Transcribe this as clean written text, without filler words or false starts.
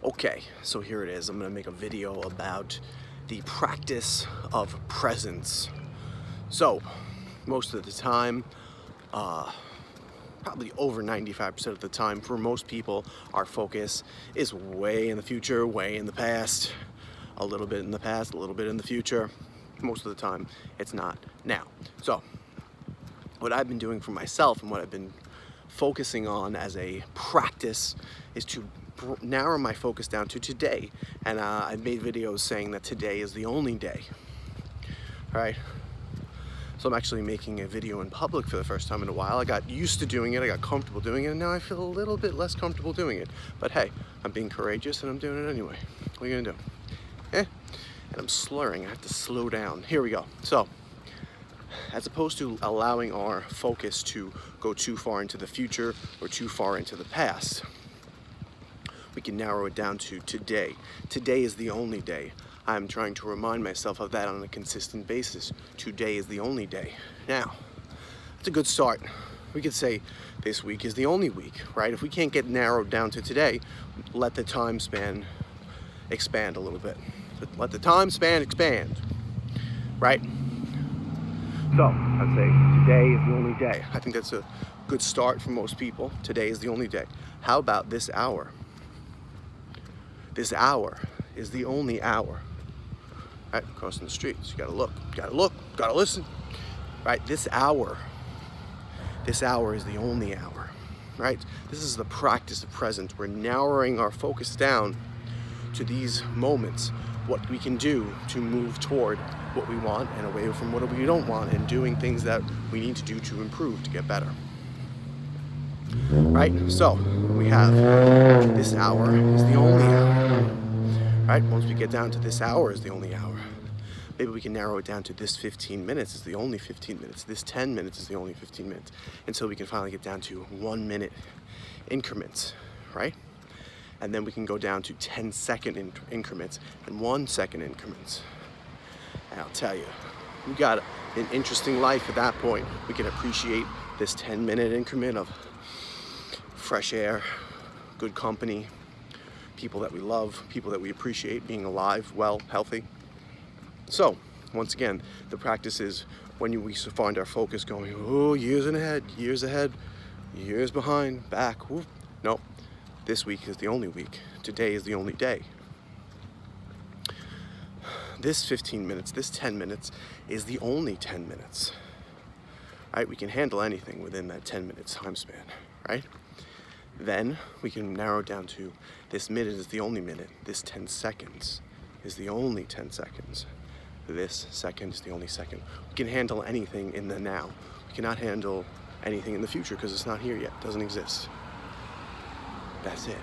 Okay, so here it is. I'm gonna make a video about the practice of presence. So, most of the time, probably over 95% of the time, for most people, our focus is way in the future, way in the past, a little bit in the past, a little bit in the future. Most of the time, it's not now. So, what I've been doing for myself and what I've been focusing on as a practice is to narrow my focus down to today. And I've made videos saying that today is the only day. All right. So I'm actually making a video in public for the first time in a while. I got used to doing it, I got comfortable doing it, and now I feel a little bit less comfortable doing it. But hey, I'm being courageous and I'm doing it anyway. What are you gonna do? And I'm slurring, I have to slow down. Here we go. So, as opposed to allowing our focus to go too far into the future or too far into the past, we can narrow it down to today. Today is the only day. I'm trying to remind myself of that on a consistent basis. Today is the only day. Now, it's a good start. We could say this week is the only week, right? If we can't get narrowed down to today, let the time span expand a little bit. Let the time span expand, right? So, I'd say today is the only day. I think that's a good start for most people. Today is the only day. How about this hour? This hour is the only hour. Right, crossing the streets, you gotta look, gotta listen. Right, this hour is the only hour, right? This is the practice of presence. We're narrowing our focus down to these moments, what we can do to move toward what we want and away from what we don't want, and doing things that we need to do to improve, to get better. Right, so we have this hour is the only hour. Right, once we get down to this hour is the only hour. Maybe we can narrow it down to this 15 minutes is the only 15 minutes. This 10 minutes is the only 15 minutes. Until we can finally get down to 1 minute increments, right? And then we can go down to 10-second increments and 1 second increments. And I'll tell you, we got an interesting life at that point. We can appreciate this 10-minute increment of fresh air, good company, people that we love, people that we appreciate, being alive, well, healthy. So, once again, the practice is when we find our focus going, oh, years ahead, years behind, back, whoop. No, this week is the only week. Today is the only day. This 15 minutes, this 10 minutes is the only 10 minutes. Right? We can handle anything within that 10 minutes time span, right? Then we can narrow it down to this minute is the only minute. This 10 seconds is the only 10 seconds. This second is the only second. We can handle anything in the now. We cannot handle anything in the future because it's not here yet. It doesn't exist. That's it.